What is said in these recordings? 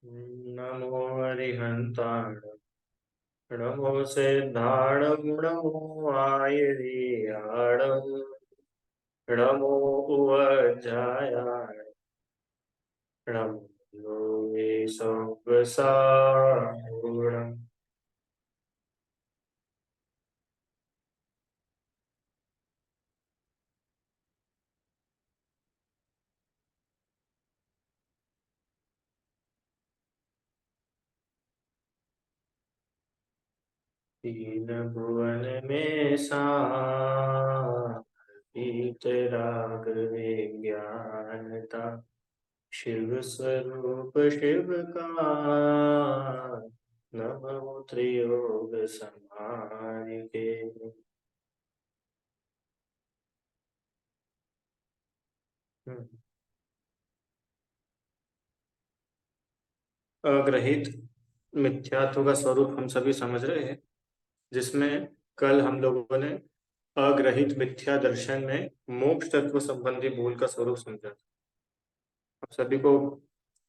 नमो अरिहन्ताण नमो सिद्धाणं नमो आयर्याणं नमो उवज्जायाय नमो योगे सव्यसाचिदानन्दं तीन भुवन में वीतराग विज्ञानता शिव स्वरूप शिव का नमो त्रियोग समाहिते। अग्रहित मिथ्यात्व का स्वरूप हम सभी समझ रहे हैं, जिसमें कल हम लोगों ने अग्रहित मिथ्या दर्शन में मोक्ष तत्व संबंधी मूल का स्वरूप समझा था। आप सभी को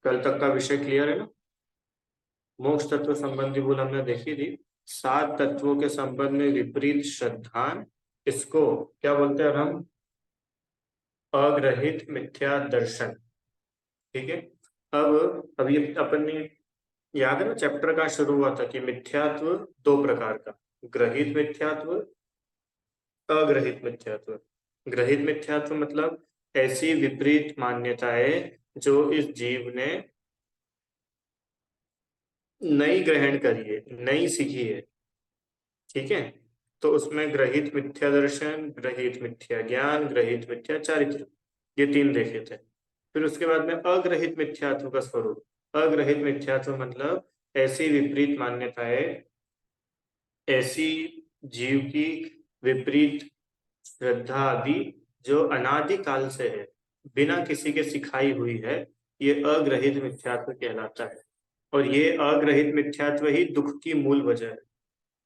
कल तक का विषय क्लियर है ना? मोक्ष तत्व संबंधी मूल हमने देखी थी। सात तत्वों के संबंध में विपरीत श्रद्धान, इसको क्या बोलते हैं हम? अग्रहित मिथ्या दर्शन। ठीक है। अब अभी अपन ने याद है ना, चैप्टर का शुरू हुआ था कि मिथ्यात्व दो प्रकार का, ग्रहित मिथ्यात्व, अग्रहित मिथ्यात्व। ग्रहित मिथ्यात्व मतलब ऐसी विपरीत मान्यताएं जो इस जीव ने नई ग्रहण करी है, नई सीखी है। ठीक है। तो उसमें ग्रहित मिथ्या दर्शन, ग्रहित मिथ्या ज्ञान, ग्रहित मिथ्या चारित्र, ये तीन देखे थे। फिर उसके बाद में अग्रहित मिथ्यात्व का स्वरूप। अग्रहित मिथ्यात्व मतलब ऐसी विपरीत मान्यताएं, ऐसी जीव की विपरीत श्रद्धा आदि जो अनादि काल से है, बिना किसी के सिखाई हुई है, ये अग्रहित मिथ्यात्व कहलाता है। और ये अग्रहित मिथ्यात्व ही दुख की मूल वजह है।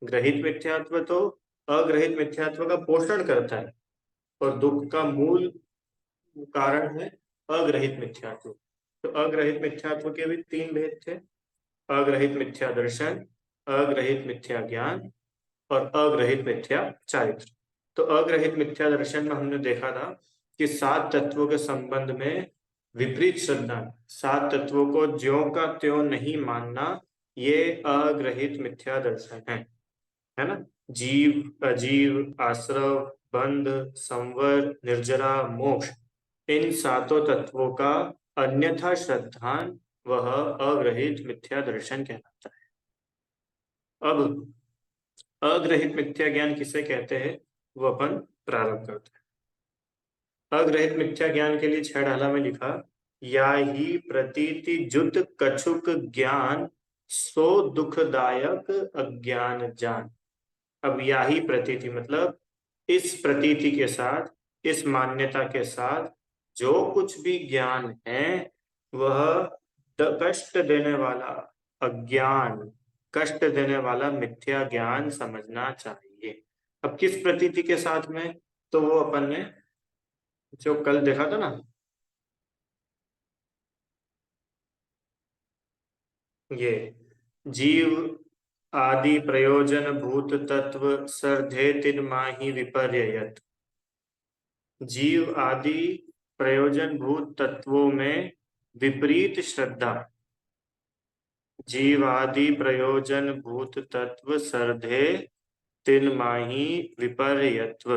ग्रहित मिथ्यात्व तो अग्रहित मिथ्यात्व का पोषण करता है, और दुख का मूल कारण है अग्रहित मिथ्यात्व। तो अग्रहित मिथ्यात्व के भी तीन भेद थे: अग्रहित मिथ्या दर्शन, अग्रहित मिथ्या ज्ञान और अग्रहित मिथ्या चारित्र। तो अग्रहित मिथ्या दर्शन में हमने देखा था कि सात तत्वों के संबंध में विपरीत श्रद्धा, सात तत्वों को ज्यों का त्यों नहीं मानना, ये अग्रहित मिथ्या दर्शन है ना? जीव, अजीव, आश्रव, बंध, संवर, निर्जरा, मोक्ष, इन सातों तत्वों का अन्यथा श्रद्धान, वह अग्रहित मिथ्या दर्शन कहलाता है। अब अग्रहित मिथ्या ज्ञान किसे कहते हैं, वो अपन प्रारंभ करते हैं। अग्रहित मिथ्या ज्ञान के लिए छह ढाला में लिखा: या ही प्रतीति जुत कछुक ज्ञान, सो दुखदायक अज्ञान जान। अब या ही प्रतीति मतलब इस प्रतीति के साथ, इस मान्यता के साथ जो कुछ भी ज्ञान है, वह कष्ट देने वाला अज्ञान, कष्ट देने वाला मिथ्या ज्ञान समझना चाहिए। अब किस प्रतीति के साथ में? तो वो अपन ने जो कल देखा था ना, ये जीव आदि प्रयोजन भूत तत्व सर्धे तिन माही विपर्ययत। जीव आदि प्रयोजन भूत तत्वों में विपरीत श्रद्धा, जीव आदि प्रयोजन भूत तत्व सर्धे तिन माही विपर्ययत्व,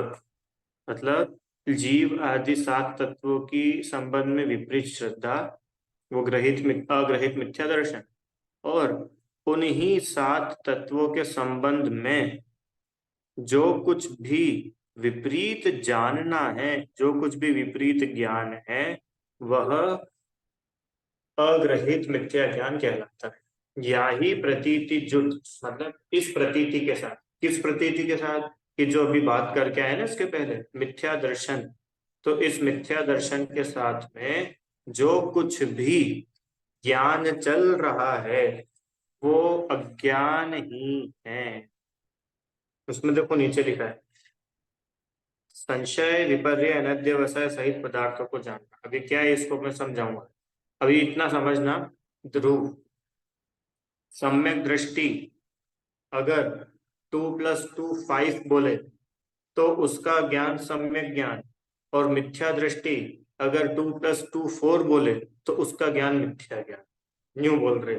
मतलब जीव आदि सात तत्वों की संबंध में विपरीत श्रद्धा, वो अग्रहित मिथ्या दर्शन। और उन्हीं सात तत्वों के संबंध में जो कुछ भी विपरीत जानना है, जो कुछ भी विपरीत ज्ञान है, वह अग्रहित मिथ्या ज्ञान कहलाता है। या ही प्रतीति जुट मतलब इस प्रतीति के साथ, किस प्रतीति के साथ? कि जो अभी बात करके आए ना इसके पहले, मिथ्या दर्शन। तो इस मिथ्या दर्शन के साथ में जो कुछ भी ज्ञान चल रहा है, वो अज्ञान ही है। उसमें देखो नीचे लिखा है: संशय विपर्य अनध्यवसाय सहित पदार्थों को जानना। अभी क्या है, इसको मैं समझाऊंगा। अभी इतना समझना, ध्रुव, सम्यक दृष्टि अगर 2 + 2 5 बोले तो उसका ज्ञान सम्यक ज्ञान, और मिथ्या दृष्टि अगर 2 + 2 4 बोले तो उसका ज्ञान मिथ्या ज्ञान। न्यू बोल रहे,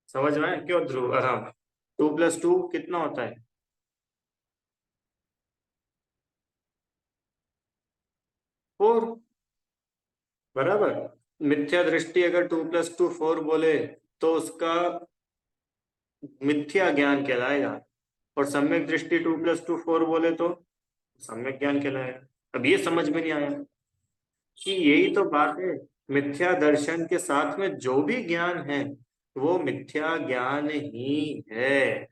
समझ में आया क्यों ध्रुव? आराम। 2 + 2 कितना होता है? 4, बराबर। मिथ्या दृष्टि अगर 2 + 2 4 बोले तो उसका मिथ्या ज्ञान कहलाएगा, और सम्यक दृष्टि 2 + 2 4 बोले तो सम्यक ज्ञान कहलाएगा। अब ये समझ में नहीं आया कि यही तो बात है, मिथ्या दर्शन के साथ में जो भी ज्ञान है वो मिथ्या ज्ञान ही है।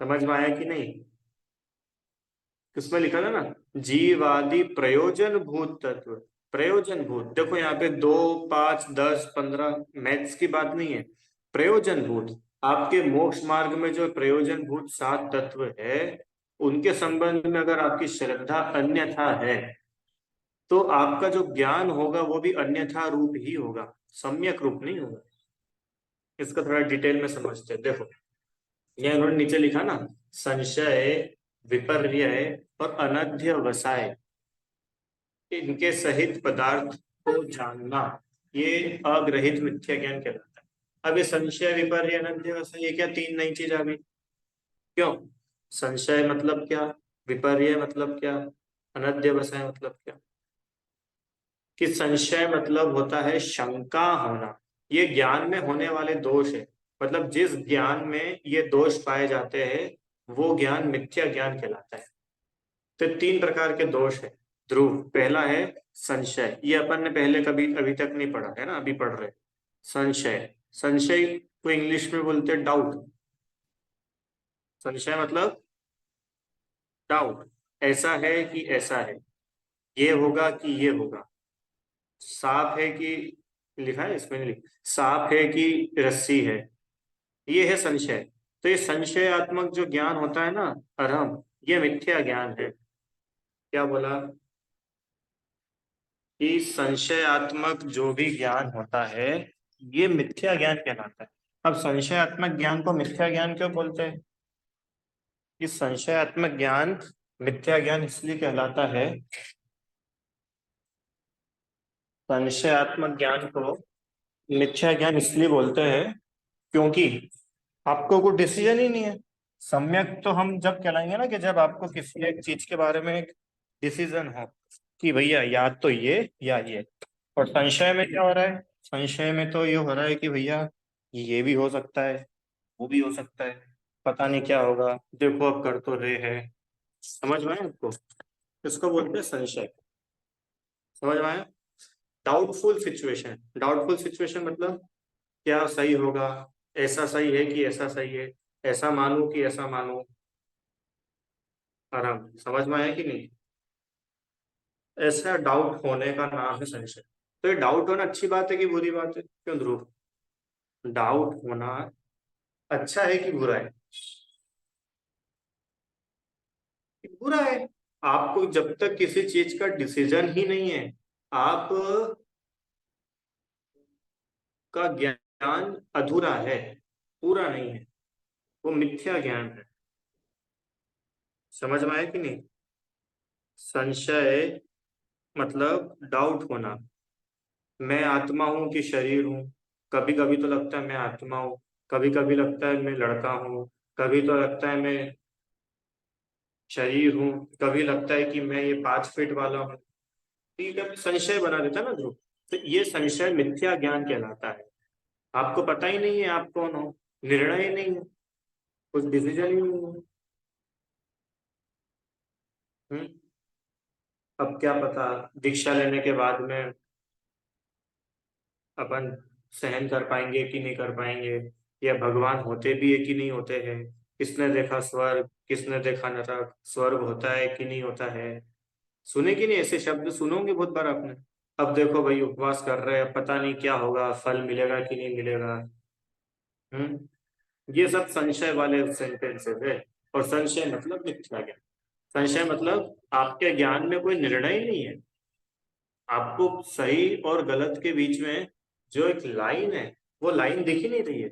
समझ में आया कि नहीं? किसमें लिखा था ना, जीवादि प्रयोजन भूत तत्व। प्रयोजन भूत, देखो यहाँ पे 2 5 10 15 मैथ्स की बात नहीं है, प्रयोजन भूत। आपके मोक्ष मार्ग में जो प्रयोजन भूत 7 तत्व है, उनके संबंध में अगर आपकी श्रद्धा अन्यथा है तो आपका जो ज्ञान होगा वो भी अन्यथा रूप ही होगा, सम्यक रूप नहीं होगा। इसका थोड़ा डिटेल में समझते हैं, देखो ये उन्होंने नीचे लिखा ना, संशय, विपर्य और अनध्यवसाय, इनके सहित पदार्थ को जानना, ये अग्रहित मिथ्या ज्ञान कहलाता है। अब ये संशय, विपर्य, अनध्यवसाय, ये क्या तीन नई चीज आ गई? क्यों? संशय मतलब क्या, विपर्य मतलब क्या, अनध्यवसाय मतलब क्या? कि संशय मतलब होता है शंका होना, ये ज्ञान में होने वाले दोष है। मतलब जिस ज्ञान में ये दोष पाए जाते हैं वो ज्ञान मिथ्या ज्ञान कहलाता है। तो तीन प्रकार के दोष है ध्रुव। पहला है संशय, ये अपन ने पहले कभी अभी तक नहीं पढ़ा है ना, अभी पढ़ रहे। संशय, संशय को इंग्लिश में बोलते हैं डाउट। संशय मतलब डाउट, ऐसा है कि ऐसा है, ये होगा कि ये होगा, सांप है कि, लिखा है इसमें, नहीं सांप है कि रस्सी है, ये है संशय। तो ये संशयात्मक जो ज्ञान होता है ना, अरहम, ये मिथ्या ज्ञान है। क्या बोला? कि संशयात्मक जो भी ज्ञान होता है ये मिथ्या ज्ञान कहलाता है। अब संशयात्मक ज्ञान को मिथ्या ज्ञान क्यों बोलते हैं? कि संशयात्मक ज्ञान मिथ्या ज्ञान इसलिए कहलाता है, संशयात्मक ज्ञान को मिथ्या ज्ञान इसलिए बोलते हैं क्योंकि आपको कोई डिसीजन ही नहीं है। सम्यक तो हम जब कहलाएंगे ना कि जब आपको किसी एक चीज के बारे में एक डिसीजन हो कि भैया या तो ये या ये। और संशय में क्या हो रहा है? संशय में तो ये हो रहा है कि भैया ये भी हो सकता है, वो भी हो सकता है, पता नहीं क्या होगा, देखो अब कर तो रहे हैं। समझ में आया आपको? इसको बोलते हैं संशय। समझ में आया? डाउटफुल सिचुएशन, डाउटफुल सिचुएशन मतलब क्या सही होगा, ऐसा सही है कि ऐसा सही है, ऐसा मानूं कि ऐसा मानूं। आराम, समझ में आया कि नहीं? ऐसा डाउट होने का नाम है संशय। तो ये डाउट होना अच्छी बात है कि बुरी बात है? क्यों ध्रुव? डाउट होना अच्छा है कि बुरा है? कि बुरा है। आपको जब तक किसी चीज का डिसीजन ही नहीं है, आप का ज्ञान अधूरा है, पूरा नहीं है, वो मिथ्या ज्ञान है। समझ में आया कि नहीं? संशय मतलब डाउट होना, मैं आत्मा हूं कि शरीर हूं। कभी कभी तो लगता है मैं आत्मा हूं, कभी कभी लगता है मैं लड़का हूं, कभी तो लगता है मैं शरीर हूँ, कभी लगता है कि मैं ये 5 फीट वाला हूँ। ठीक है, संशय बना देता है ना ध्रुव। तो ये संशय मिथ्या ज्ञान कहलाता है। आपको पता ही नहीं है आप कौन हो, निर्णय ही नहीं है, कुछ डिसीजन ही नहीं है। हम्म। अब क्या पता दीक्षा लेने के बाद में अपन सहन कर पाएंगे कि नहीं कर पाएंगे, या भगवान होते भी है कि नहीं होते हैं, किसने देखा स्वर्ग, किसने देखा नरक, स्वर्ग होता है कि नहीं होता है। सुने कि नहीं ऐसे शब्द, सुनोगे बहुत बार आपने। अब देखो भाई उपवास कर रहे हैं, पता नहीं क्या होगा, फल मिलेगा कि नहीं मिलेगा। ये सब संशय वाले सेंटेंसेस है। और संशय मतलब मिथ्या ज्ञान। संशय मतलब आपके ज्ञान में कोई निर्णय नहीं है, आपको सही और गलत के बीच में जो एक लाइन है वो लाइन दिख ही नहीं रही है।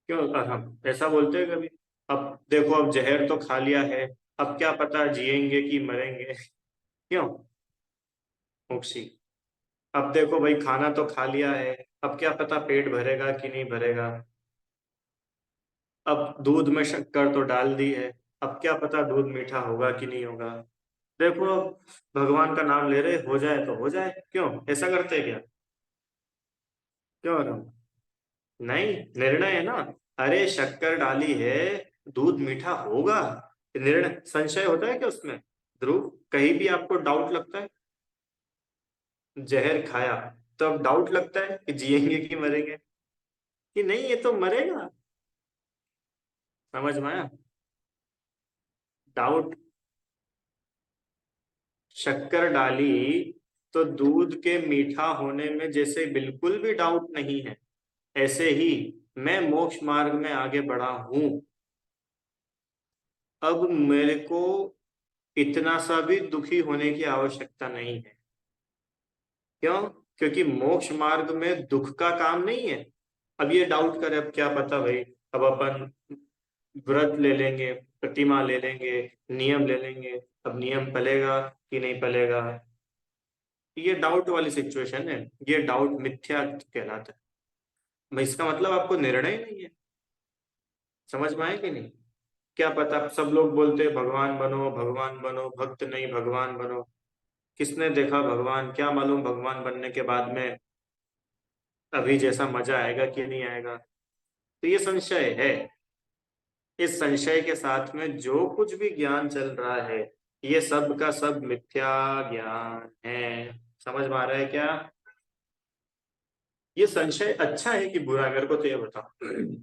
क्यों हम ऐसा बोलते हैं कभी? अब देखो, अब जहर तो खा लिया है, अब क्या पता जिएंगे कि मरेंगे। क्यों मोक्षी? अब देखो भाई, खाना तो खा लिया है, अब क्या पता पेट भरेगा कि नहीं भरेगा। अब दूध में शक्कर तो डाल दी है, अब क्या पता दूध मीठा होगा कि नहीं होगा। देखो, भगवान का नाम ले रहे, हो जाए तो हो जाए, क्यों ऐसा करते हैं क्या? क्यों राम? नहीं, निर्णय है ना। अरे शक्कर डाली है, दूध मीठा होगा, निर्णय संशय होता है क्या उसमें? ध्रुव, कहीं भी आपको डाउट लगता है? जहर खाया तो अब डाउट लगता है कि जिएंगे कि मरेंगे, कि नहीं ये तो मरेगा। समझ में आया? डाउट, शक्कर डाली तो दूध के मीठा होने में जैसे बिल्कुल भी डाउट नहीं है, ऐसे ही मैं मोक्ष मार्ग में आगे बढ़ा हूं। अब मेरे को इतना सा भी दुखी होने की आवश्यकता नहीं है। क्यों? क्योंकि मोक्ष मार्ग में दुख का काम नहीं है। अब ये डाउट करे, अब क्या पता भाई, अब अपन व्रत ले लेंगे, प्रतिमा ले लेंगे, नियम ले लेंगे, अब नियम पलेगा कि नहीं पलेगा। ये डाउट वाली सिचुएशन है, ये डाउट मिथ्या कहलाता है। भाई इसका मतलब आपको निर्णय नहीं है। समझ में आए कि नहीं? क्या पता सब लोग बोलते हैं भगवान बनो भगवान बनो, भक्त नहीं भगवान बनो। किसने देखा भगवान? क्या मालूम भगवान बनने के बाद में अभी जैसा मजा आएगा कि नहीं आएगा। तो ये संशय है। इस संशय के साथ में जो कुछ भी ज्ञान चल रहा है, ये सब का सब मिथ्या ज्ञान है। समझ में आ रहा है क्या? ये संशय अच्छा है कि बुरा, मेरे को तो ये बताओ।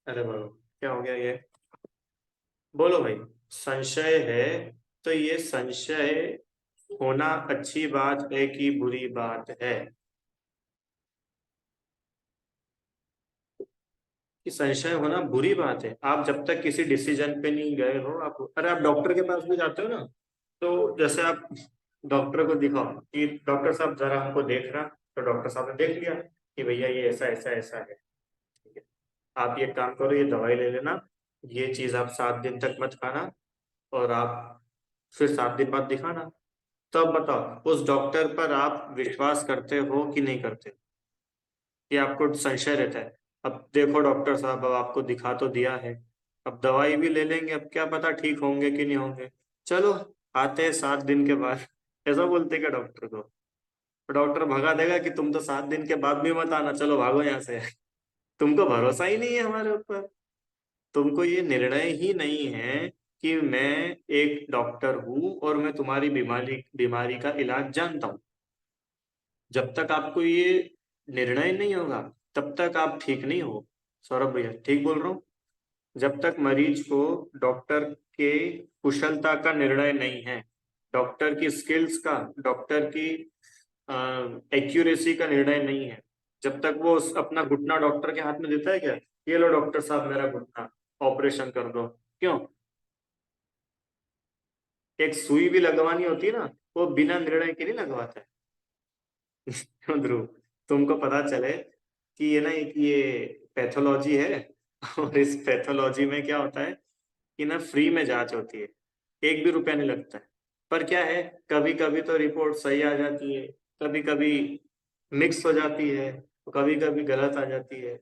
अरे बोलो, क्या हो गया ये? बोलो भाई। संशय है, तो ये संशय होना अच्छी बात है कि बुरी बात है? कि संशय होना बुरी बात है? आप जब तक किसी डिसीजन पे नहीं गए हो, आप अरे आप डॉक्टर के पास भी जाते हो ना, तो जैसे आप डॉक्टर को दिखाओ कि डॉक्टर साहब जरा हमको देखना, तो डॉक्टर साहब ने देख लिया कि भैया ये ऐसा ऐसा ऐसा है, ठीक है, आप ये काम करो, ये दवाई ले लेना, ये चीज आप 7 दिन तक मत खाना, और आप फिर 7 दिन बाद दिखाना। तब बताओ, उस डॉक्टर पर आप विश्वास करते हो कि नहीं करते? कि आपको संशय रहता है? अब देखो डॉक्टर साहब, अब आपको दिखा तो दिया है, अब दवाई भी ले लेंगे, अब क्या पता ठीक होंगे कि नहीं होंगे, चलो आते हैं 7 दिन के बाद। ऐसा बोलते क्या डॉक्टर को? तो डॉक्टर भगा देगा कि तुम तो 7 दिन के बाद भी मत आना, चलो भागो यहाँ से। तुमको भरोसा ही नहीं है हमारे ऊपर। तुमको ये निर्णय ही नहीं है कि मैं एक डॉक्टर हूं और मैं तुम्हारी बीमारी बीमारी का इलाज जानता हूँ। जब तक आपको ये निर्णय नहीं होगा, तब तक आप ठीक नहीं हो। सौरभ भैया ठीक बोल रहा हूँ? जब तक मरीज को डॉक्टर के कुशलता का निर्णय नहीं है, डॉक्टर की स्किल्स का, डॉक्टर की एक्यूरेसी का निर्णय नहीं है, जब तक वो अपना घुटना डॉक्टर के हाथ में देता है क्या, ये लो डॉक्टर साहब मेरा घुटना, ऑपरेशन कर दो, क्यों? एक सुई भी लगवानी होती है ना, वो बिना निर्णय के नहीं लगवाता है। क्यों ध्रुव? तुमको पता चले कि ये ना एक ये पैथोलॉजी है, और इस पैथोलॉजी में क्या होता है कि ना फ्री में जांच होती है, 1 भी रुपया नहीं लगता है। पर क्या है, कभी कभी तो रिपोर्ट सही आ जाती है, कभी कभी मिक्स हो जाती है, कभी कभी गलत आ जाती है,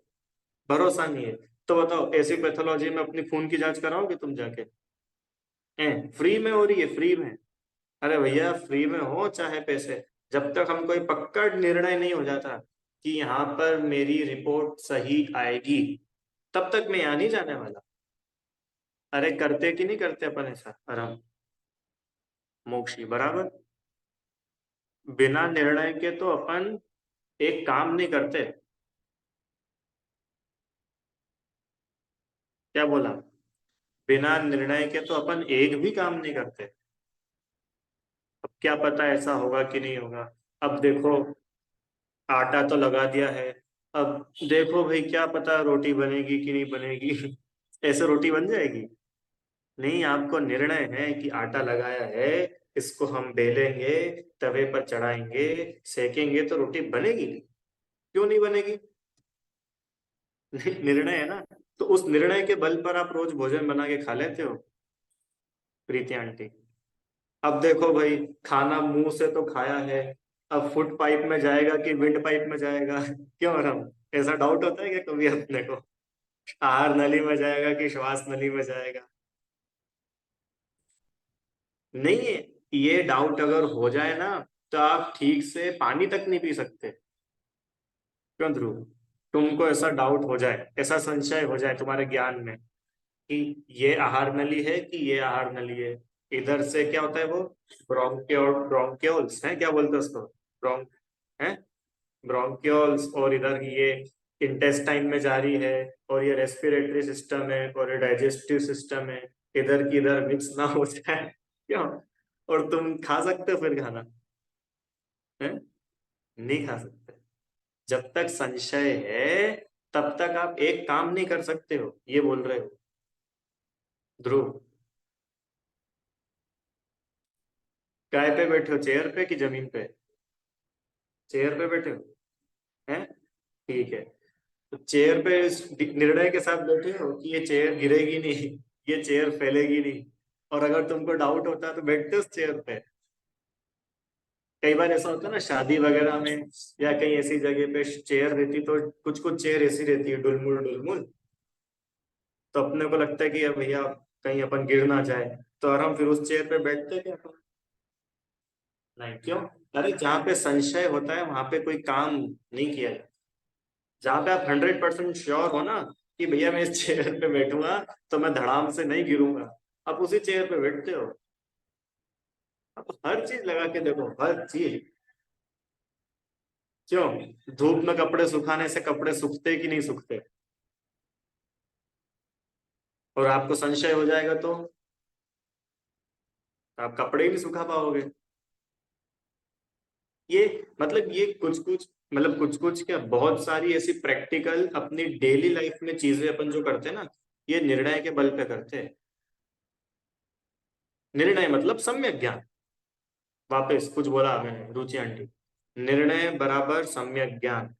भरोसा नहीं है। तो बताओ, ऐसी पैथोलॉजी में अपनी खून की जांच कराओगे तुम जाके? फ्री में हो रही है, फ्री में। अरे भैया फ्री में हो चाहे पैसे, जब तक हम कोई पक्का निर्णय नहीं हो जाता कि यहाँ पर मेरी रिपोर्ट सही आएगी, तब तक मैं यहाँ नहीं जाने वाला। अरे करते कि नहीं करते अपन ऐसा आराम? मोक्षी बराबर। बिना निर्णय के तो अपन एक काम नहीं करते। क्या बोला? बिना निर्णय के तो अपन एक भी काम नहीं करते। अब क्या पता ऐसा होगा कि नहीं होगा। अब देखो, आटा तो लगा दिया है, अब देखो भाई क्या पता रोटी बनेगी कि नहीं बनेगी। ऐसे रोटी बन जाएगी? नहीं, आपको निर्णय है कि आटा लगाया है, इसको हम बेलेंगे, तवे पर चढ़ाएंगे, सेकेंगे तो रोटी बनेगी। क्यों नहीं बनेगी? निर्णय है ना। तो उस निर्णय के बल पर आप रोज भोजन बना के खा लेते हो, प्रीति आंटी। अब देखो भाई, खाना मुंह से तो खाया है, अब फुट पाइप में जाएगा कि विंड पाइप में जाएगा? क्यों रम, ऐसा डाउट होता है क्या कभी अपने को? आहार नली में जाएगा कि श्वास नली में जाएगा? नहीं है। ये डाउट अगर हो जाए ना, तो आप ठीक से पानी तक नहीं पी सकते। क्यों ध्रुव? तुमको ऐसा डाउट हो जाए, ऐसा संशय हो जाए तुम्हारे ज्ञान में कि ये आहार नली है कि ये आहार नली है, इधर से क्या होता है वो, ब्रोंक्योल्स है, क्या बोलते हैं उसको, ब्रोंक है, ब्रोंक्योल्स, और इधर ये इंटेस्टाइन में जारी है, और ये रेस्पिरेटरी सिस्टम है, और ये डाइजेस्टिव सिस्टम है, इधर की इधर मिक्स ना हो जाए। क्यों? और तुम खा सकते हो फिर खाना? है? नहीं खा सकते। जब तक संशय है, तब तक आप एक काम नहीं कर सकते हो, ये बोल रहे हो ध्रुव? काय पे बैठे हो, चेयर पे कि जमीन पे? चेयर पे बैठे हो, हैं? ठीक है। तो चेयर पे इस निर्णय के साथ बैठे हो कि ये चेयर गिरेगी नहीं, ये चेयर फैलेगी नहीं, और अगर तुमको डाउट होता है तो बैठते हो उस चेयर पे? कई बार ऐसा होता है ना शादी वगैरह में, या कहीं ऐसी जगह पे चेयर रहती, तो कुछ कुछ चेयर ऐसी रहती है डुलमुल डुलमुल, तो अपने को लगता है कि यार भैया कहीं अपन गिर ना जाए, तो और हम फिर उस चेयर पे बैठते हैं क्या? नहीं, क्यों? अरे जहाँ पे संशय होता है वहां पे कोई काम नहीं किया जाता। जहाँ पे आप 100% श्योर हो ना कि भैया मैं इस चेयर पे बैठूंगा तो मैं धड़ाम से नहीं गिरूंगा, आप उसी चेयर पे बैठते हो। आप हर चीज लगा के देखो, हर चीज। क्यों? धूप में कपड़े सुखाने से कपड़े सूखते कि नहीं सूखते? और आपको संशय हो जाएगा तो आप कपड़े ही नहीं सुखा पाओगे। ये मतलब ये कुछ कुछ, मतलब कुछ कुछ क्या, बहुत सारी ऐसी प्रैक्टिकल अपनी डेली लाइफ में चीजें अपन जो करते हैं ना, ये निर्णय के बल पे करते हैं। निर्णय मतलब सम्यक ज्ञान। वापस कुछ बोला मैंने रुचि आंटी? निर्णय बराबर सम्यक ज्ञान।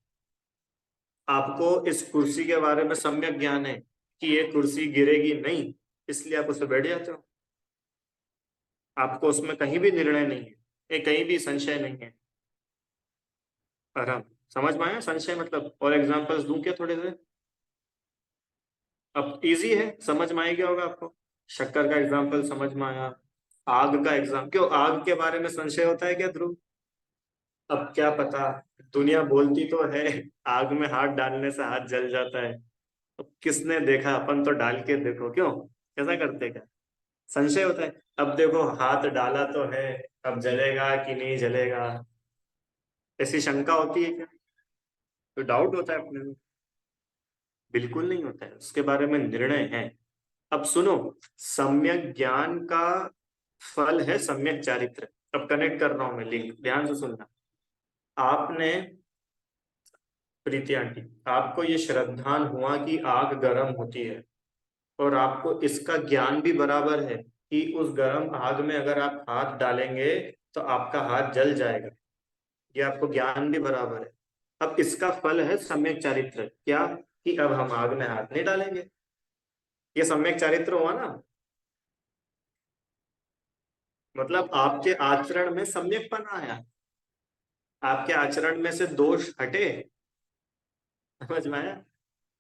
आपको इस कुर्सी के बारे में सम्यक ज्ञान है कि ये कुर्सी गिरेगी नहीं, इसलिए आप उस पर बैठ जाते हो। आपको उसमें कहीं भी निर्णय नहीं है, ये कहीं भी संशय नहीं है। और हम समझ में आया संशय मतलब? और एग्जांपल्स दूं क्या थोड़े से? अब इजी है, समझ में आ गया होगा आपको। शक्कर का एग्जांपल समझ में आया। आग का एग्जाम, क्यों आग के बारे में संशय होता है क्या ध्रुव? अब क्या पता, दुनिया बोलती तो है आग में हाथ डालने से हाथ जल जाता है। अब किसने देखा, अपन तो डाल के देखो, क्यों ऐसा करते क्या? संशय होता है। अब देखो हाथ डाला तो है, अब जलेगा कि नहीं जलेगा, ऐसी शंका होती है क्या? तो डाउट होता है अपने में। बिल्कुल नहीं होता है, उसके बारे में निर्णय है। अब सुनो, सम्यक ज्ञान का फल है सम्यक चारित्र। अब कनेक्ट कर रहा हूं मैं लिंक, ध्यान से सुनना। आपने, प्रीति आंटी, आपको ये श्रद्धान हुआ कि आग गर्म होती है, और आपको इसका ज्ञान भी बराबर है कि उस गर्म आग में अगर आप हाथ डालेंगे तो आपका हाथ जल जाएगा। ये आपको ज्ञान भी बराबर है। अब इसका फल है सम्यक चारित्र, क्या? कि अब हम आग में हाथ नहीं डालेंगे। ये सम्यक चारित्र हुआ ना। मतलब आपके आचरण में सम्यकपना आया, आपके आचरण में से दोष हटे। समझ में आया?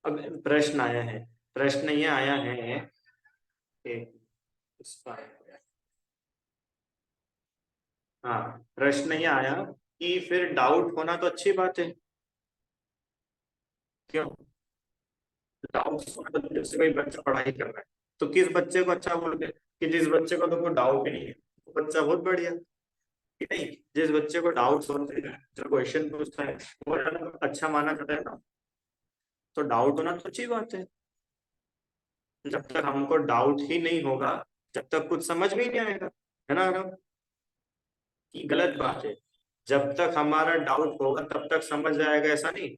अब प्रश्न आया है, प्रश्न ये आया है कि इसका, हाँ, प्रश्न ये आया कि फिर डाउट होना तो अच्छी बात है। क्यों? डाउट होना तो, जैसे कोई बच्चा पढ़ाई कर रहा है, तो किस बच्चे को अच्छा बोलते हैं कि जिस बच्चे को तो कोई डाउट ही नहीं है, वो बच्चा बहुत बढ़िया। कि नहीं, जिस बच्चे को डाउट्स होते हैं, जो क्वेश्चन पूछता है, वो ज्यादा अच्छा माना जाता है ना। तो डाउट होना तो अच्छी बात है। जब तक हमको डाउट ही नहीं होगा, जब तक कुछ समझ में ही नहीं आएगा, है ना आरव? कि गलत बात है। जब तक हमारा डाउट होगा तब तक समझ आएगा, ऐसा नहीं।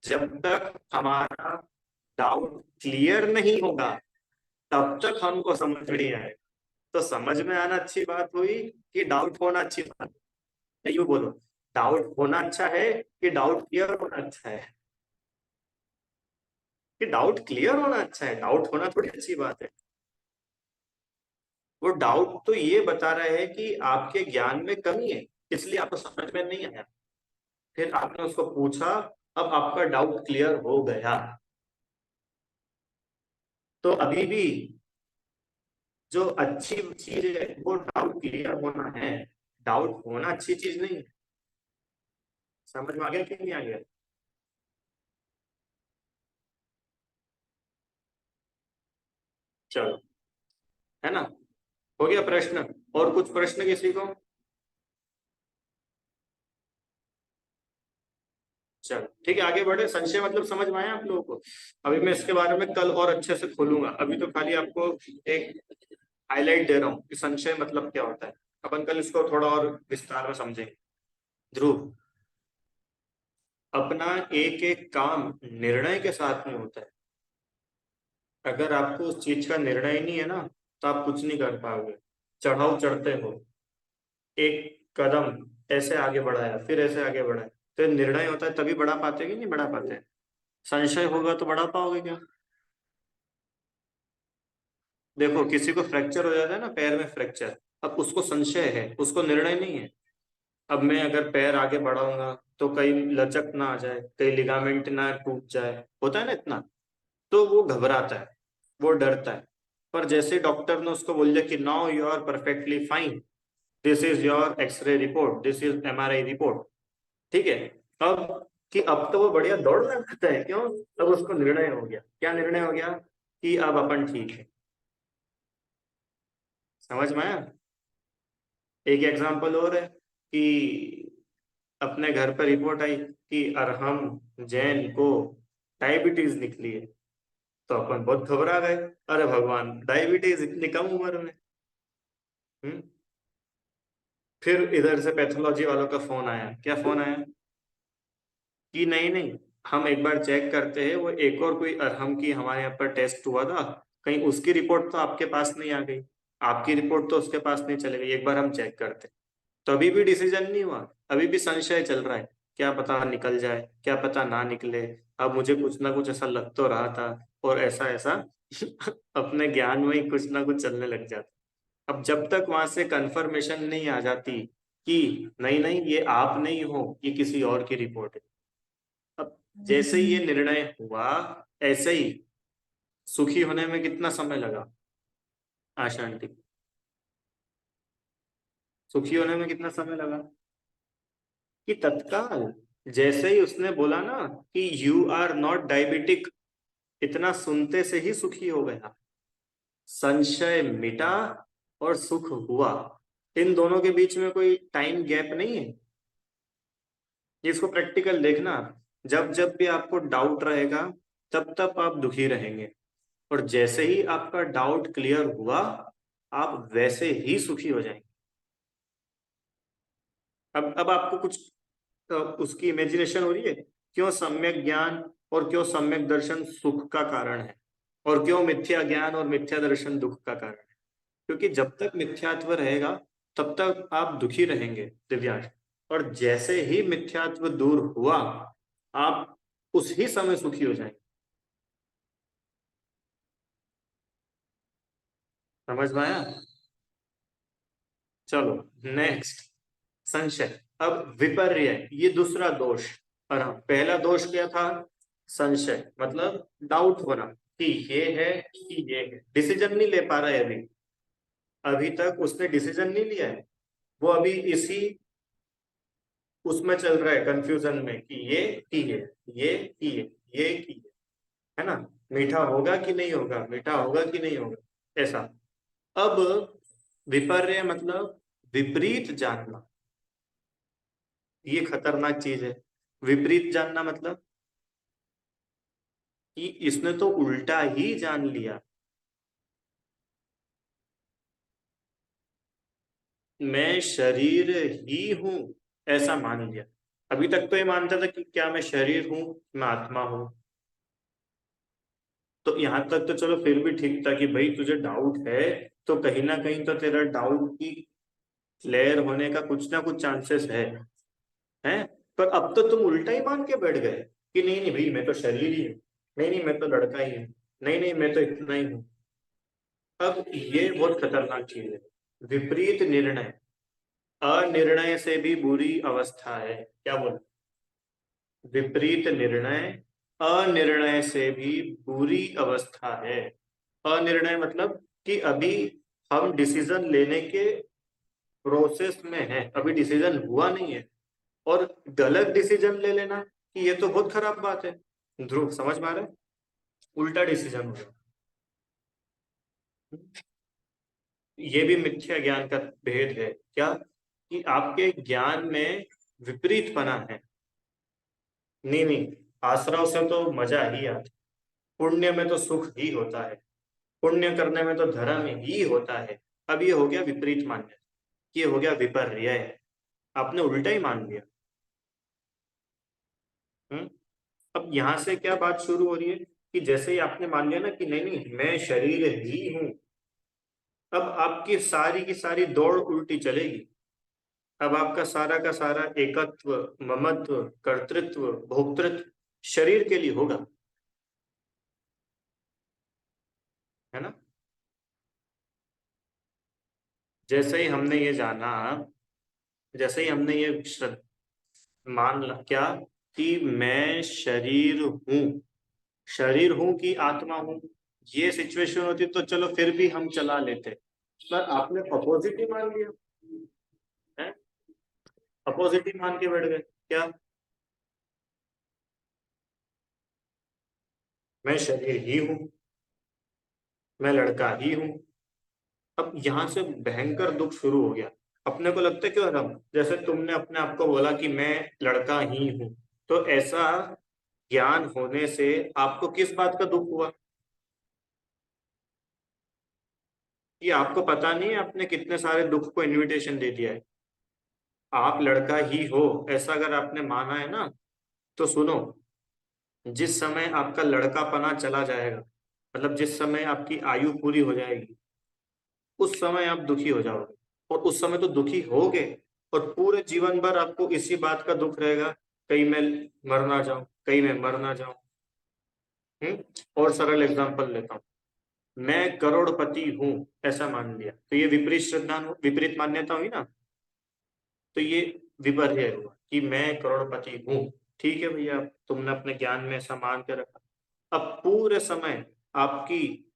जब तक हमारा डाउट क्लियर नहीं होगा, तब तक हमको समझ नहीं आएगा। तो समझ में आना अच्छी बात हुई कि डाउट होना अच्छी बात है? यूं बोलो, डाउट होना अच्छा है कि डाउट क्लियर होना अच्छा है? कि डाउट क्लियर होना अच्छा है, डाउट होना थोड़ी अच्छी बात है। वो डाउट तो ये बता रहा है कि आपके ज्ञान में कमी है, इसलिए आपको समझ में नहीं आया। फिर आपने उसको पूछा, अब आपका डाउट क्लियर हो गया। तो अभी भी जो अच्छी चीज है वो डाउट क्लियर होना है। डाउट होना अच्छी चीज नहीं है। समझ में आ गया कि नहीं आ गया? चलो, है ना? हो गया प्रश्न? और कुछ प्रश्न किसी को? चलो ठीक है, आगे बढ़े। संशय मतलब समझ में आया आप लोगों को? अभी मैं इसके बारे में कल और अच्छे से खोलूंगा, अभी तो खाली आपको एक हाईलाइट दे रहा हूँ कि संशय मतलब क्या होता है। अपन कल इसको थोड़ा और विस्तार में समझेंगे। ध्रुव, अपना एक एक काम निर्णय के साथ में होता है। अगर आपको उस चीज का निर्णय नहीं है ना, तो आप कुछ नहीं कर पाओगे। चढ़ाव चढ़ते हो, एक कदम ऐसे आगे बढ़ाया, फिर ऐसे आगे बढ़ाया, तो निर्णय होता है तभी बढ़ा पाते कि नहीं बढ़ा पाते। संशय होगा तो बढ़ा पाओगे क्या? देखो, किसी को फ्रैक्चर हो जाता है ना, पैर में फ्रैक्चर, अब उसको संशय है, उसको निर्णय नहीं है। अब मैं अगर पैर आगे बढ़ाऊंगा तो कहीं लचक ना आ जाए, कहीं लिगामेंट ना टूट जाए, होता है ना इतना। तो वो घबराता है, वो डरता है। पर जैसे डॉक्टर ने उसको बोल दिया कि now you are perfectly fine, this is your X ray report, this is MRI report, ठीक है, अब कि अब तो वो बढ़िया दौड़ना चाहता है। क्यों? अब उसको निर्णय हो गया। क्या निर्णय हो गया? कि अब अपन ठीक है। समझ में आया? एक एग्जांपल और है कि अपने घर पर रिपोर्ट आई कि अरहम जैन को डायबिटीज निकली है। तो अपन बहुत घबरा गए, अरे भगवान, डायबिटीज इतनी कम उम्र में। हम्म। फिर इधर से पैथोलॉजी वालों का फोन आया। क्या फोन आया? कि नहीं नहीं, हम एक बार चेक करते हैं, वो एक और कोई अरहम की हमारे यहाँ पर टेस्ट हुआ था, कहीं उसकी रिपोर्ट तो आपके पास नहीं आ गई, आपकी रिपोर्ट तो उसके पास नहीं चली गई, एक बार हम चेक करते। तो अभी भी डिसीजन नहीं हुआ, अभी भी संशय चल रहा है। क्या पता निकल जाए, क्या पता ना निकले। अब मुझे कुछ ना कुछ ऐसा लग तो रहा था, और ऐसा ऐसा अपने ज्ञान में ही कुछ ना कुछ चलने लग जाता। अब जब तक वहां से कंफर्मेशन नहीं आ जाती कि नहीं नहीं ये आप नहीं हो, ये किसी और की रिपोर्ट है। अब जैसे ही ये निर्णय हुआ, ऐसे ही सुखी होने में कितना समय लगा? आशा आंटी, सुखी होने में कितना समय लगा? कि तत्काल, जैसे ही उसने बोला ना कि यू आर नॉट डायबिटिक, इतना सुनते से ही सुखी हो गया। संशय मिटा और सुख हुआ। इन दोनों के बीच में कोई टाइम गैप नहीं है। इसको प्रैक्टिकल देखना आप। जब जब भी आपको डाउट रहेगा, तब तब आप दुखी रहेंगे, और जैसे ही आपका डाउट क्लियर हुआ, आप वैसे ही सुखी हो जाएंगे। अब आपको कुछ उसकी इमेजिनेशन हो रही है? क्यों सम्यक ज्ञान और क्यों सम्यक दर्शन सुख का कारण है, और क्यों मिथ्या ज्ञान और मिथ्या दर्शन दुख का कारण है? क्योंकि जब तक मिथ्यात्व रहेगा, तब तक आप दुखी रहेंगे दिव्यांश। और जैसे ही मिथ्यात्व दूर हुआ, आप उस ही समय सुखी हो जाएंगे। समझ में आया? चलो, नेक्स्ट। संशय। अब विपर्य, ये दूसरा दोष। और हाँ, पहला दोष क्या था? संशय मतलब डाउट होना कि ये है कि ये है, डिसीजन नहीं ले पा रहा है अभी। अभी तक उसने डिसीजन नहीं लिया है, वो अभी इसी उसमें चल रहा है, कंफ्यूजन में कि ये की है, ये की है, ये की है ना? मीठा होगा कि नहीं होगा, मीठा होगा कि नहीं होगा, ऐसा। अब विपर्य मतलब विपरीत जानना। ये खतरनाक चीज है। विपरीत जानना मतलब कि इसने तो उल्टा ही जान लिया। मैं शरीर ही हूं, ऐसा मान लिया। अभी तक तो ये मानता था कि क्या मैं शरीर हूं, मैं आत्मा हूं। तो यहां तक तो चलो फिर भी ठीक था कि भाई तुझे डाउट है, तो कहीं ना कहीं तो तेरा डाउट की क्लियर होने का कुछ ना कुछ चांसेस है। पर अब तो तुम उल्टा ही मान के बैठ गए कि नहीं नहीं भाई मैं तो शरीर ही हूँ, नहीं नहीं मैं तो लड़का ही हूँ, नहीं नहीं मैं तो इतना ही हूँ। अब ये बहुत खतरनाक चीज है, विपरीत निर्णय। अनिर्णय से भी बुरी अवस्था है, क्या बोल, विपरीत निर्णय अनिर्णय से भी बुरी अवस्था है। अनिर्णय मतलब कि अभी हम डिसीजन लेने के प्रोसेस में है, अभी डिसीजन हुआ नहीं है। और गलत डिसीजन ले लेना कि ये तो बहुत खराब बात है। ध्रुव समझ में आ रहा है, उल्टा डिसीजन हो गया। ये भी मिथ्या ज्ञान का भेद है, क्या, कि आपके ज्ञान में विपरीतपना है। नहीं नहीं, आश्रव से तो मजा ही आता, पुण्य में तो सुख ही होता है, पुण्य करने में तो धर्म ही होता है। अब ये हो गया विपरीत मान्य, ये हो गया विपर्य, आपने उल्टा ही मान लिया। हम्म। अब यहां से क्या बात शुरू हो रही है कि जैसे ही आपने मान लिया ना कि नहीं नहीं मैं शरीर ही हूं, अब आपकी सारी की सारी दौड़ उल्टी चलेगी। अब आपका सारा का सारा एकत्व, ममत्व, कर्तृत्व, भोक्तृत्व शरीर के लिए होगा, है ना। जैसे ही हमने ये जाना, जैसे ही हमने ये मान ला क्या, कि मैं शरीर हूं, शरीर हूं कि आत्मा हूं, ये सिचुएशन होती तो चलो फिर भी हम चला लेते। पर आपने अपोजिट ही मान लिया है, अपोजिट ही मान के बैठ गए, क्या, मैं शरीर ही हूं, मैं लड़का ही हूं। अब यहां से भयंकर दुख शुरू हो गया। अपने को लगता है क्यों हम, जैसे तुमने अपने आप को बोला कि मैं लड़का ही हूं, तो ऐसा ज्ञान होने से आपको किस बात का दुख हुआ, कि आपको पता नहीं है आपने कितने सारे दुख को इनविटेशन दे दिया है। आप लड़का ही हो ऐसा अगर आपने माना है ना, तो सुनो, जिस समय आपका लड़कापना चला जाएगा, मतलब जिस समय आपकी आयु पूरी हो जाएगी, उस समय आप दुखी हो जाओगे। और उस समय तो दुखी होगे, और पूरे जीवन भर आपको इसी बात का दुख रहेगा, कहीं मैं मर ना जाऊं, कहीं मैं मर ना जाऊं। और सरल एग्जांपल लेता हूँ, मैं करोड़पति हूं ऐसा मान लिया, तो ये विपरीत श्रद्धा, विपरीत मान्यता हुई ना। तो ये विपर्य हुआ कि मैं करोड़पति हूँ। ठीक है भैया, तुमने अपने ज्ञान में ऐसा मान के रखा। अब पूरे समय आपकी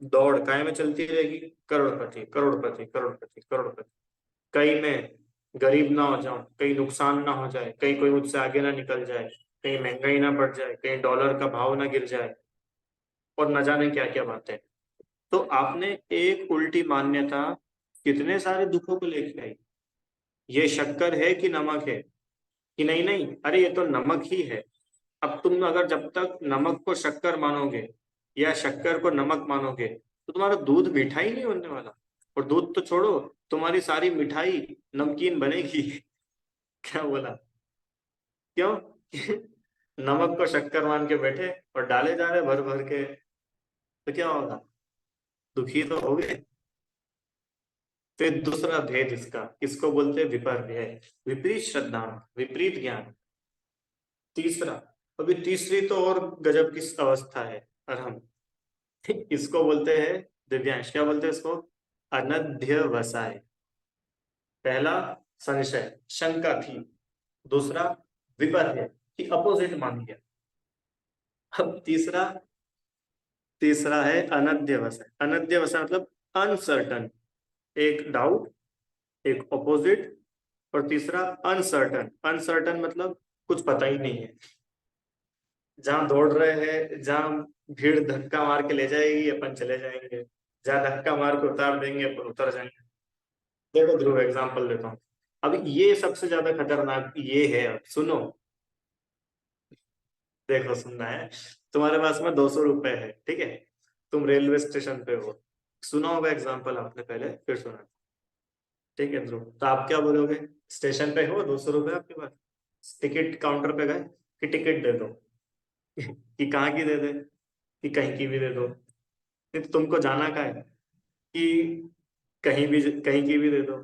दौड़ काय में चलती रहेगी, करोड़पति करोड़पति करोड़पति करोड़पति। कहीं मैं गरीब ना हो जाऊं, कहीं नुकसान ना हो जाए, कहीं कोई मुझसे आगे ना निकल जाए, कहीं महंगाई ना बढ़ जाए, कहीं डॉलर का भाव ना गिर जाए, और न जाने क्या क्या बातें। तो आपने एक उल्टी मान्यता कितने सारे दुखों को लेके आई। ये शक्कर है कि नमक है, कि नहीं नहीं अरे ये तो नमक ही है। अब तुम अगर जब तक नमक को शक्कर मानोगे या शक्कर को नमक मानोगे, तो तुम्हारा दूध मीठा ही नहीं होने वाला। और दूध तो छोड़ो, तुम्हारी सारी मिठाई नमकीन बनेगी। क्या बोला, क्यों? नमक को शक्कर मान के बैठे और डाले जा रहे भर भर के, तो क्या होगा, दुखी तो हो गए। फिर दूसरा भेद इसका, इसको बोलते हैं विपर्य, विपरीत श्रद्धा, विपरीत ज्ञान। तीसरा, अभी तीसरी तो और गजब की अवस्था है, अरहम। इसको बोलते हैं, दिव्यांश क्या बोलते हैं इसको, अनध्यवसाय। पहला संशय, शंका थी। दूसरा विपर्य, कि अपोजिट मान लिया। अब तीसरा, तीसरा है अनध्यवसाय। अनध्यवसाय मतलब अनसर्टन, एक डाउट, एक ऑपोजिट, और तीसरा अनसर्टन। अनसर्टन मतलब कुछ पता ही नहीं है, जहां दौड़ रहे हैं, जहां भीड़ धक्का मार के ले जाएगी अपन चले जाएंगे, जहां धक्का मार के उतार देंगे अपन उतर जाएंगे। देखो ध्रुव एग्जाम्पल देता हूँ। अब ये सबसे ज्यादा खतरनाक ये है, अब सुनो, देखो सुनना है। तुम्हारे पास में 200 रुपए है, ठीक है, तुम रेलवे स्टेशन पे हो। सुना होगा एग्जाम्पल आपने पहले, फिर सुना। ठीक है ध्रुव, तो आप क्या बोलोगे, स्टेशन पे हो, 200 रुपए आपके पास, टिकट काउंटर पे गए कि टिकट दे दो, कि कहाँ की दे दे, कि कहीं की भी दे दो। नहीं तो तुमको जाना का है कि कहीं की भी दे दो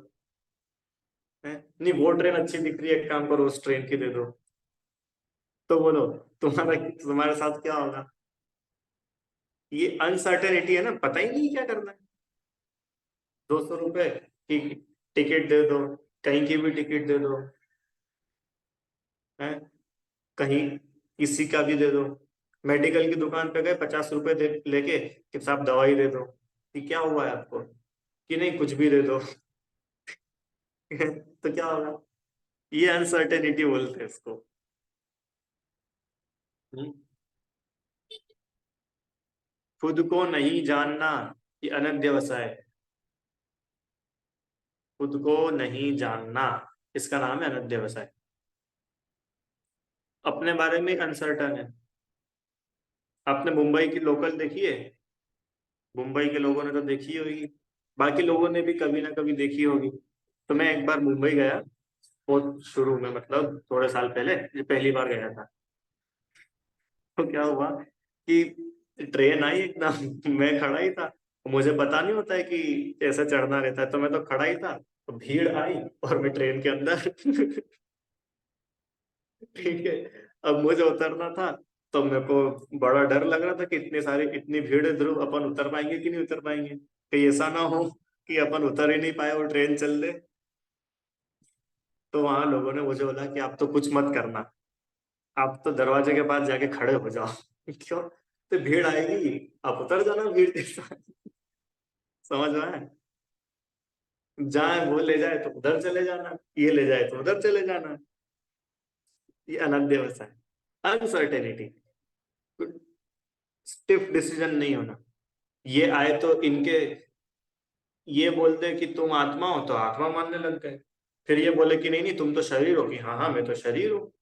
है? नहीं, वो ट्रेन अच्छी दिख रही है, एक काम करो उस ट्रेन की दे दो। तो बोलो, तुम्हारे साथ क्या होगा? ये अनसर्टेनिटी है ना, पता ही नहीं क्या करना है। 200 रुपए की टिकट दे दो, कहीं की भी टिकट दे दो है, कहीं किसी का भी दे दो। मेडिकल की दुकान पे गए, 50 रुपए दे लेके कि साहब दवाई दे दो, कि क्या हुआ है आपको? कि नहीं, कुछ भी दे दो। तो क्या होगा? ये अनसर्टेनिटी बोलते हैं इसको। हम्म। खुद को नहीं जानना, ये अनध्यवसाय है। खुद को नहीं जानना, इसका नाम है अनध्यवसाय। अपने बारे में अनसर्टन है। आपने मुंबई की लोकल देखी है? मुंबई के लोगों ने तो देखी होगी, बाकी लोगों ने भी कभी ना कभी देखी होगी। तो मैं एक बार मुंबई गया, बहुत शुरू में, मतलब थोड़े साल पहले, ये पहली बार गया था। तो क्या हुआ कि ट्रेन आई एकदम, मैं खड़ा ही था। मुझे पता नहीं होता है कि कैसे चढ़ना रहता है, तो मैं तो खड़ा ही था, तो भीड़ आई और मैं ट्रेन के अंदर। ठीक है। अब मुझे उतरना था, तो मेरे को बड़ा डर लग रहा था कि इतनी भीड़ है, ध्रुव अपन उतर पाएंगे कि नहीं उतर पाएंगे, कहीं ऐसा ना हो कि अपन उतर ही नहीं पाए और ट्रेन चल दे। तो वहां लोगों ने मुझे बोला कि आप तो कुछ मत करना, आप तो दरवाजे के पास जाके खड़े हो जाओ। क्यों? तो भीड़ आएगी, आप उतर जाना भीड़ के साथ। समझ में आया? जहां वो ले जाए तो उधर चले जाना, ये ले जाए तो उधर चले जाना। ये अनध्यवसाय, अनसर्टेनिटी, स्टिफ डिसीजन नहीं होना। ये आए तो इनके, ये बोलते कि तुम आत्मा हो तो आत्मा मानने लग गए। फिर ये बोले कि नहीं नहीं, तुम तो शरीर हो, कि हाँ हाँ मैं तो शरीर हूँ।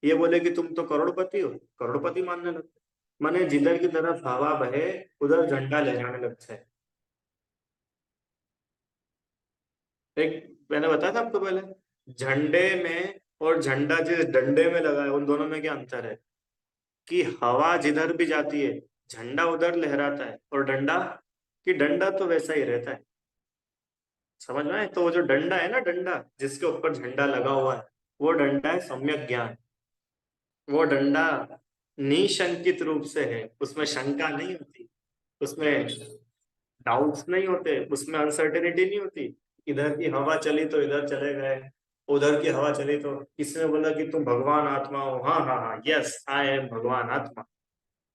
ये बोले कि तुम तो करोड़पति हो, करोड़पति मानने लग गए। माने जिधर की तरफ हवा बहे, उधर झंडा ले जाने लगता है। एक मैंने बताया था आपको पहले, झंडे में और झंडा जिस डंडे में लगा है, उन दोनों में क्या अंतर है? कि हवा जिधर भी जाती है, झंडा उधर लहराता है, और डंडा, कि डंडा तो वैसा ही रहता है। समझ में आए? तो वो जो डंडा है ना, डंडा जिसके ऊपर झंडा लगा हुआ है, वो डंडा है सम्यक ज्ञान। वो डंडा निशंकित रूप से है, उसमें शंका नहीं होती, उसमें डाउट्स नहीं होते, उसमें अनसर्टेनिटी नहीं होती। इधर की हवा चली तो इधर चले गए, उधर की हवा चली तो किसी ने बोला कि तुम भगवान आत्मा हो, हाँ हाँ हाँ, यस आई एम भगवान आत्मा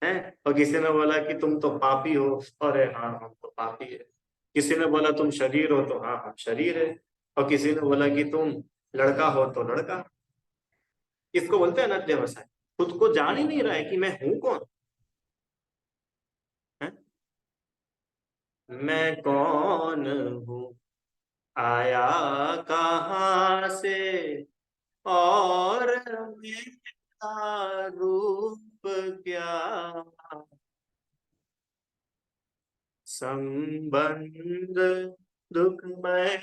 है। और किसी ने बोला कि तुम तो पापी हो, अरे हाँ हम तो पापी है। किसी ने बोला तुम शरीर हो, तो हाँ हम शरीर है। और किसी ने बोला कि तुम लड़का हो, तो लड़का। इसको बोलते हैं अनध्यवसाय। खुद को जान ही नहीं रहा है कि मैं हूं कौन है। मैं कौन हूँ, आया कहाँ से, और मेरा रूप क्या, संबंध दुखमय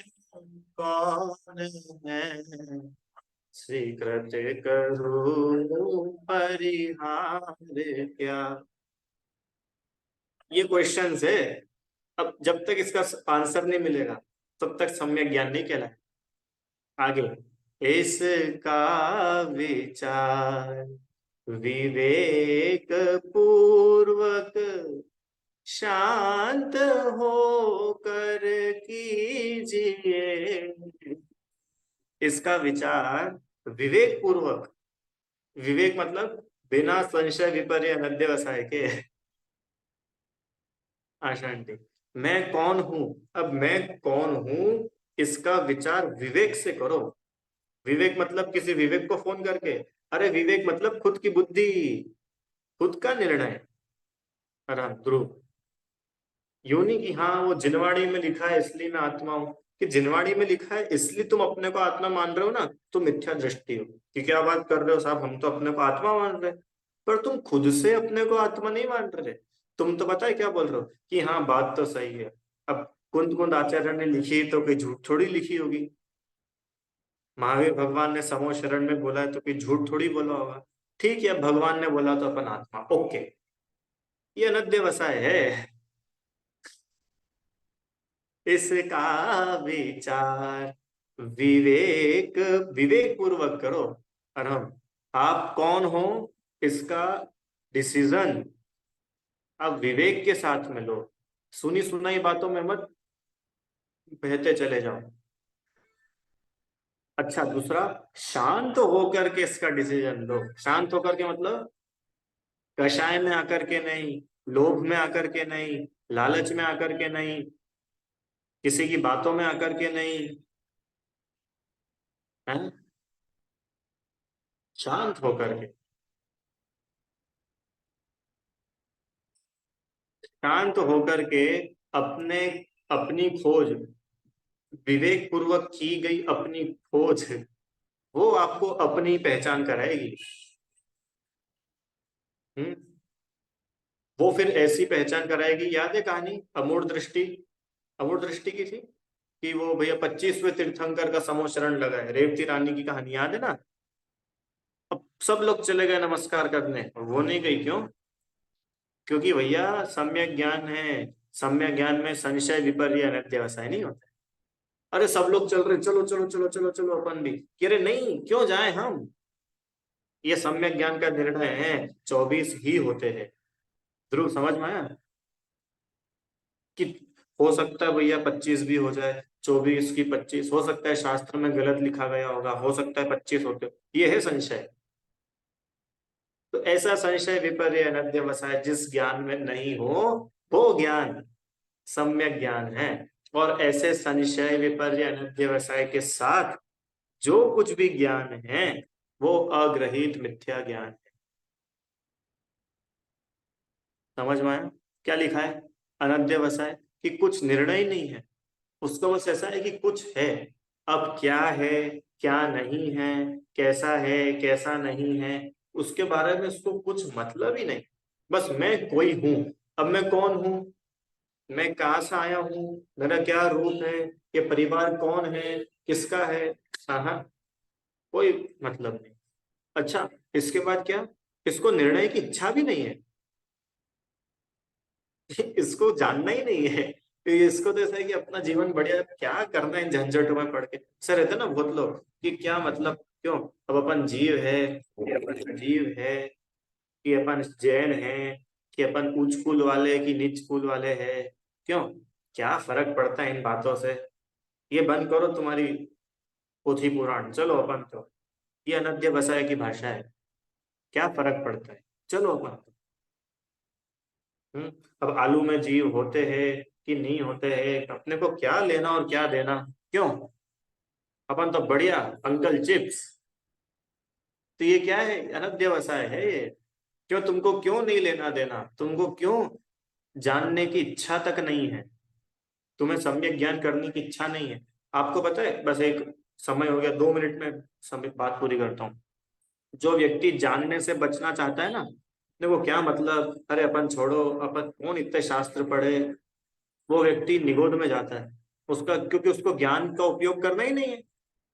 कौन है, स्वीकृत करूं परिहार क्या। ये क्वेश्चंस है। अब जब तक इसका आंसर नहीं मिलेगा, तब तक सम्यक ज्ञान नहीं कहलाए। आगे, इसका विचार विवेक पूर्वक शांत होकर कीजिए। इसका विचार विवेक पूर्वक, विवेक मतलब बिना संशय विपर्य अनध्यवसाय के। आशांति, मैं कौन हूं, अब मैं कौन हूं, इसका विचार विवेक से करो। विवेक मतलब किसी विवेक को फोन करके, अरे विवेक मतलब खुद की बुद्धि, खुद का निर्णय। आराम ध्रुव, यूं नहीं कि हाँ वो जिनवाणी में लिखा है इसलिए मैं आत्मा हूं, कि जिनवाणी में लिखा है इसलिए तुम अपने को आत्मा मान रहे हो ना, तुम मिथ्या दृष्टि हो। कि क्या बात कर रहे हो साहब, हम तो अपने को आत्मा मान रहे हैं। पर तुम खुद से अपने को आत्मा नहीं मान रहे। तुम तो पता है क्या बोल रहे हो कि हाँ बात तो सही है। अब कुंद कुंद आचार्य ने लिखी तो कोई झूठ थोड़ी लिखी होगी। महावीर भगवान ने समो शरण में बोला है तो कोई झूठ थोड़ी बोला होगा। ठीक है, भगवान ने बोला तो अपन आत्मा, ओके। ये अनध्यवसाय है। इसका विचार विवेक विवेक पूर्वक करो। और हम आप कौन हो इसका डिसीजन अब विवेक के साथ में लो। सुनी सुनाई बातों में मत बहते चले जाओ। अच्छा, दूसरा, शांत होकर के इसका डिसीजन लो। शांत होकर के मतलब कषाय में आकर के नहीं, लोभ में आकर के नहीं, लालच में आकर के नहीं, किसी की बातों में आकर के नहीं, है। शांत होकर के, शांत होकर के अपने अपनी खोज, विवेक पूर्वक की गई अपनी खोज, वो आपको अपनी पहचान कराएगी। हम्म। वो फिर ऐसी पहचान कराएगी। याद है कहानी अमूढ़ दृष्टि? अमूढ़ दृष्टि की थी कि वो भैया 25वें तीर्थंकर का समूह शरण लगा है, रेवती रानी की कहानी याद है ना? अब सब लोग चले गए नमस्कार करने और वो नहीं गई, क्यों? क्योंकि भैया सम्यक ज्ञान है। सम्यक ज्ञान में संशय विपर्य अनध्यवसाय नहीं होता। अरे सब लोग चल रहे, चलो चलो चलो चलो चलो अपन भी, कि अरे नहीं, क्यों जाए हम? ये सम्यक ज्ञान का निर्णय है, 24 ही होते हैं। ध्रुव समझ में आया कि हो सकता है भैया 25 भी हो जाए, 24 की 25 हो सकता है, शास्त्र में गलत लिखा गया होगा, हो सकता है 25 होते, ये है संशय। तो ऐसा संशय विपर्य अनध्यवसाय जिस ज्ञान में नहीं हो, वो ज्ञान सम्यक ज्ञान है। और ऐसे संशय विपर्य अनध्यवसाय के साथ जो कुछ भी ज्ञान है वो अग्रहित मिथ्या ज्ञान है। समझ में आया? क्या लिखा है? अनध्यवसाय कि कुछ निर्णय नहीं है, उसको बस ऐसा है कि कुछ है। अब क्या है, क्या नहीं है, कैसा है, कैसा नहीं है, उसके बारे में उसको कुछ मतलब ही नहीं। बस मैं कोई हूं। अब मैं कौन हूं? मैं कहाँ से आया हूँ? मेरा क्या रूप है? ये परिवार कौन है, किसका है? हाँ, कोई मतलब नहीं। अच्छा, इसके बाद क्या? इसको निर्णय की इच्छा भी नहीं है। इसको जानना ही नहीं है। तो इसको तो ऐसा है कि अपना जीवन बढ़िया, क्या करना है इन झंझटों में पड़ के। सर रहते ना बहुत लोग कि क्या मतलब, क्यों? अब अपन जीव है, कि अपन जीव है, कि अपन जैन है, कि अपन उच्च कुल वाले कि नीच कुल वाले है, क्यों? क्या फर्क पड़ता है इन बातों से? ये बंद करो तुम्हारी पोथी पुराण, चलो अपन तो, ये अनद्य वसाय की भाषा है। क्या फर्क पड़ता है, चलो अपन तो। हम्म। अब आलू में जीव होते हैं कि नहीं होते हैं, अपने को क्या लेना और क्या देना, क्यों? अपन तो बढ़िया अंकल चिप्स। तो ये क्या है? अनध्यवसाय है ये। क्यों? तुमको क्यों नहीं लेना देना, तुमको क्यों जानने की इच्छा तक नहीं है, तुम्हें सम्यक ज्ञान करने की इच्छा नहीं है। आपको पता है, बस एक, समय हो गया, 2 मिनट में समय बात पूरी करता हूँ। जो व्यक्ति जानने से बचना चाहता है ना, देखो क्या मतलब, अरे अपन छोड़ो, अपन कौन इतने शास्त्र पढ़े, वो व्यक्ति निगोद में जाता है। उसका, क्योंकि उसको ज्ञान का उपयोग करना ही नहीं है।